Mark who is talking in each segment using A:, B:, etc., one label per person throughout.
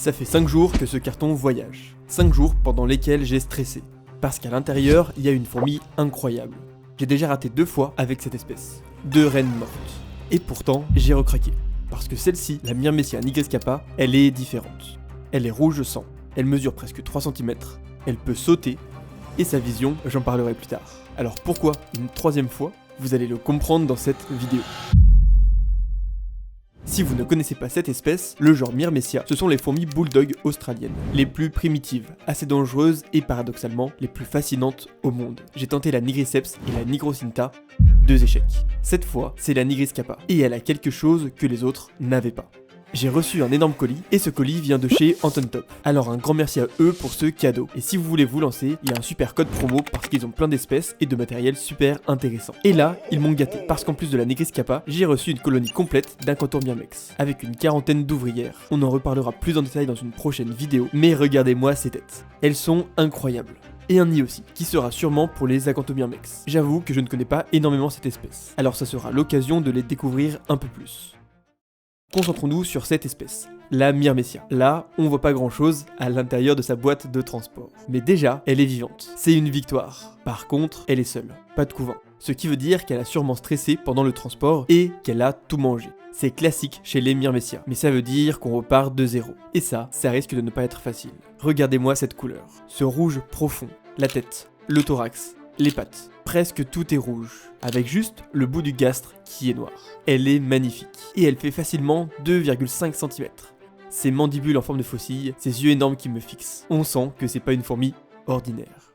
A: Ça fait 5 jours que ce carton voyage. 5 jours pendant lesquels j'ai stressé. Parce qu'à l'intérieur, il y a une fourmi incroyable. J'ai déjà raté 2 fois avec cette espèce. 2 reines mortes. Et pourtant, j'ai recraqué. Parce que celle-ci, la Myrmecia nigrescappa, elle est différente. Elle est rouge sang. Elle mesure presque 3 cm. Elle peut sauter. Et sa vision, j'en parlerai plus tard. Alors pourquoi une 3e fois? Vous allez le comprendre dans cette vidéo. Si vous ne connaissez pas cette espèce, le genre Myrmecia, ce sont les fourmis bulldog australiennes, les plus primitives, assez dangereuses et paradoxalement les plus fascinantes au monde. J'ai tenté la nigriceps et la nigrocinta, 2 échecs. Cette fois, c'est la nigrescappa, et elle a quelque chose que les autres n'avaient pas. J'ai reçu un énorme colis, et ce colis vient de chez Anton Top. Alors un grand merci à eux pour ce cadeau. Et si vous voulez vous lancer, il y a un super code promo parce qu'ils ont plein d'espèces et de matériel super intéressant. Et là, ils m'ont gâté, parce qu'en plus de la nigrescappa, j'ai reçu une colonie complète d'Incantor myrmex, avec une 40aine d'ouvrières. On en reparlera plus en détail dans une prochaine vidéo, mais regardez-moi ces têtes. Elles sont incroyables. Et un nid aussi, qui sera sûrement pour les Acanthomyrmex. J'avoue que je ne connais pas énormément cette espèce. Alors ça sera l'occasion de les découvrir un peu plus. Concentrons-nous sur cette espèce, la Myrmecia. Là, on voit pas grand chose à l'intérieur de sa boîte de transport. Mais déjà, elle est vivante. C'est une victoire. Par contre, elle est seule. Pas de couvain. Ce qui veut dire qu'elle a sûrement stressé pendant le transport et qu'elle a tout mangé. C'est classique chez les Myrmecia, mais ça veut dire qu'on repart de zéro. Et ça risque de ne pas être facile. Regardez-moi cette couleur. Ce rouge profond. La tête, le thorax, les pattes. Presque tout est rouge, avec juste le bout du gastre qui est noir. Elle est magnifique, et elle fait facilement 2,5 cm. Ses mandibules en forme de faucille, ses yeux énormes qui me fixent. On sent que c'est pas une fourmi ordinaire.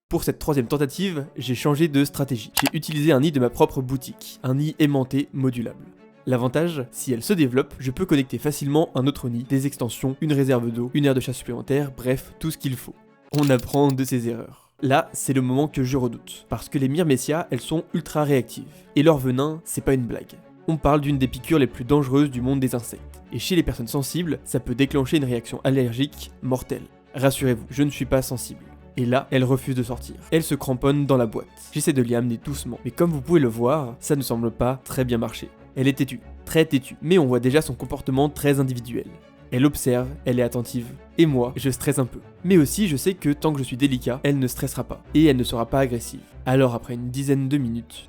A: Pour cette 3e tentative, j'ai changé de stratégie. J'ai utilisé un nid de ma propre boutique, un nid aimanté modulable. L'avantage, si elle se développe, je peux connecter facilement un autre nid, des extensions, une réserve d'eau, une aire de chasse supplémentaire, bref, tout ce qu'il faut. On apprend de ses erreurs. Là, c'est le moment que je redoute, parce que les Myrmecia, elles sont ultra réactives, et leur venin, c'est pas une blague. On parle d'une des piqûres les plus dangereuses du monde des insectes, et chez les personnes sensibles, ça peut déclencher une réaction allergique mortelle. Rassurez-vous, je ne suis pas sensible. Et là, elle refuse de sortir. Elle se cramponne dans la boîte. J'essaie de l'y amener doucement, mais comme vous pouvez le voir, ça ne semble pas très bien marcher. Elle est têtue, très têtue, mais on voit déjà son comportement très individuel. Elle observe, elle est attentive. Et moi, je stresse un peu. Mais aussi, je sais que tant que je suis délicat, elle ne stressera pas. Et elle ne sera pas agressive. Alors après une dizaine de minutes...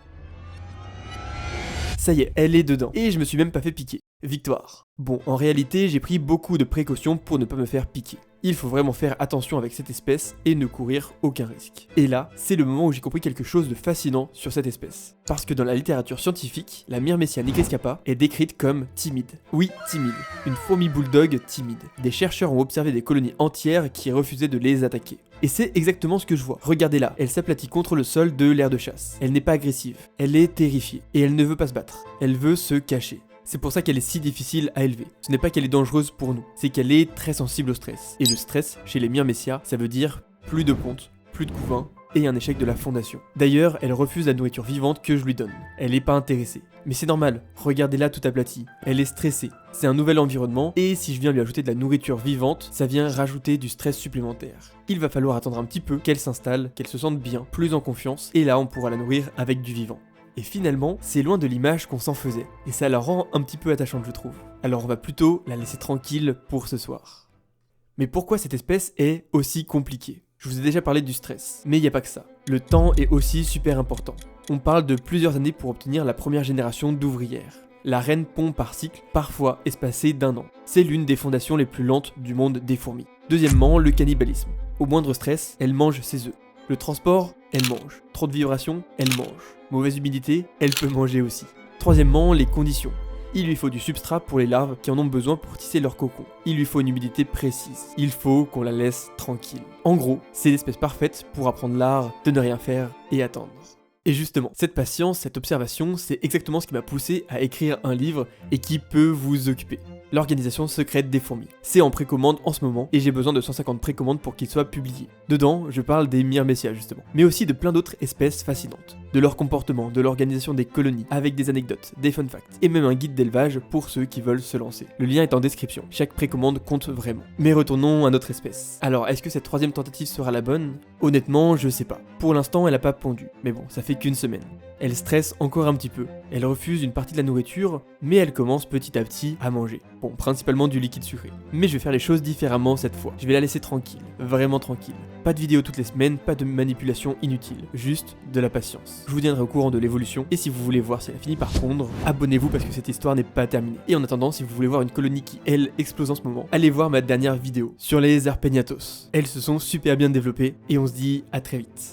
A: Ça y est, elle est dedans. Et je me suis même pas fait piquer. Victoire. Bon, en réalité, j'ai pris beaucoup de précautions pour ne pas me faire piquer. Il faut vraiment faire attention avec cette espèce et ne courir aucun risque. Et là, c'est le moment où j'ai compris quelque chose de fascinant sur cette espèce. Parce que dans la littérature scientifique, la Myrmecia nigrescappa est décrite comme timide. Oui, timide. Une fourmi bulldog timide. Des chercheurs ont observé des colonies entières qui refusaient de les attaquer. Et c'est exactement ce que je vois. Regardez-la, elle s'aplatit contre le sol de l'aire de chasse. Elle n'est pas agressive, elle est terrifiée. Et elle ne veut pas se battre. Elle veut se cacher. C'est pour ça qu'elle est si difficile à élever. Ce n'est pas qu'elle est dangereuse pour nous, c'est qu'elle est très sensible au stress. Et le stress, chez les Myrmecia, ça veut dire plus de ponte, plus de couvain et un échec de la fondation. D'ailleurs, elle refuse la nourriture vivante que je lui donne. Elle n'est pas intéressée. Mais c'est normal, regardez-la tout aplatie. Elle est stressée. C'est un nouvel environnement, et si je viens lui ajouter de la nourriture vivante, ça vient rajouter du stress supplémentaire. Il va falloir attendre un petit peu qu'elle s'installe, qu'elle se sente bien, plus en confiance, et là on pourra la nourrir avec du vivant. Et finalement, c'est loin de l'image qu'on s'en faisait, et ça la rend un petit peu attachante je trouve. Alors on va plutôt la laisser tranquille pour ce soir. Mais pourquoi cette espèce est aussi compliquée ? Je vous ai déjà parlé du stress, mais il n'y a pas que ça. Le temps est aussi super important. On parle de plusieurs années pour obtenir la première génération d'ouvrières. La reine pond par cycle, parfois espacée d'1 an. C'est l'une des fondations les plus lentes du monde des fourmis. Deuxièmement, le cannibalisme. Au moindre stress, elle mange ses œufs. Le transport, elle mange. Trop de vibrations, elle mange. Mauvaise humidité, elle peut manger aussi. Troisièmement, les conditions. Il lui faut du substrat pour les larves qui en ont besoin pour tisser leur cocon. Il lui faut une humidité précise. Il faut qu'on la laisse tranquille. En gros, c'est l'espèce parfaite pour apprendre l'art de ne rien faire et attendre. Et justement, cette patience, cette observation, c'est exactement ce qui m'a poussé à écrire un livre et qui peut vous occuper. L'organisation secrète des fourmis. C'est en précommande en ce moment et j'ai besoin de 150 précommandes pour qu'il soit publié. Dedans, je parle des Myrmecia justement, mais aussi de plein d'autres espèces fascinantes. De leur comportement, de l'organisation des colonies, avec des anecdotes, des fun facts, et même un guide d'élevage pour ceux qui veulent se lancer. Le lien est en description, chaque précommande compte vraiment. Mais retournons à notre espèce. Alors, est-ce que cette 3e tentative sera la bonne ? Honnêtement, je sais pas. Pour l'instant, elle a pas pondu, mais bon, ça fait qu'une semaine. Elle stresse encore un petit peu. Elle refuse une partie de la nourriture, mais elle commence petit à petit à manger. Bon, principalement du liquide sucré. Mais je vais faire les choses différemment cette fois. Je vais la laisser tranquille, vraiment tranquille. Pas de vidéos toutes les semaines, pas de manipulation inutile, juste de la patience. Je vous tiendrai au courant de l'évolution, et si vous voulez voir si elle a fini par pondre, abonnez-vous parce que cette histoire n'est pas terminée. Et en attendant, si vous voulez voir une colonie qui, elle, explose en ce moment, allez voir ma dernière vidéo sur les Arpegnathos. Elles se sont super bien développées, et on se dit à très vite.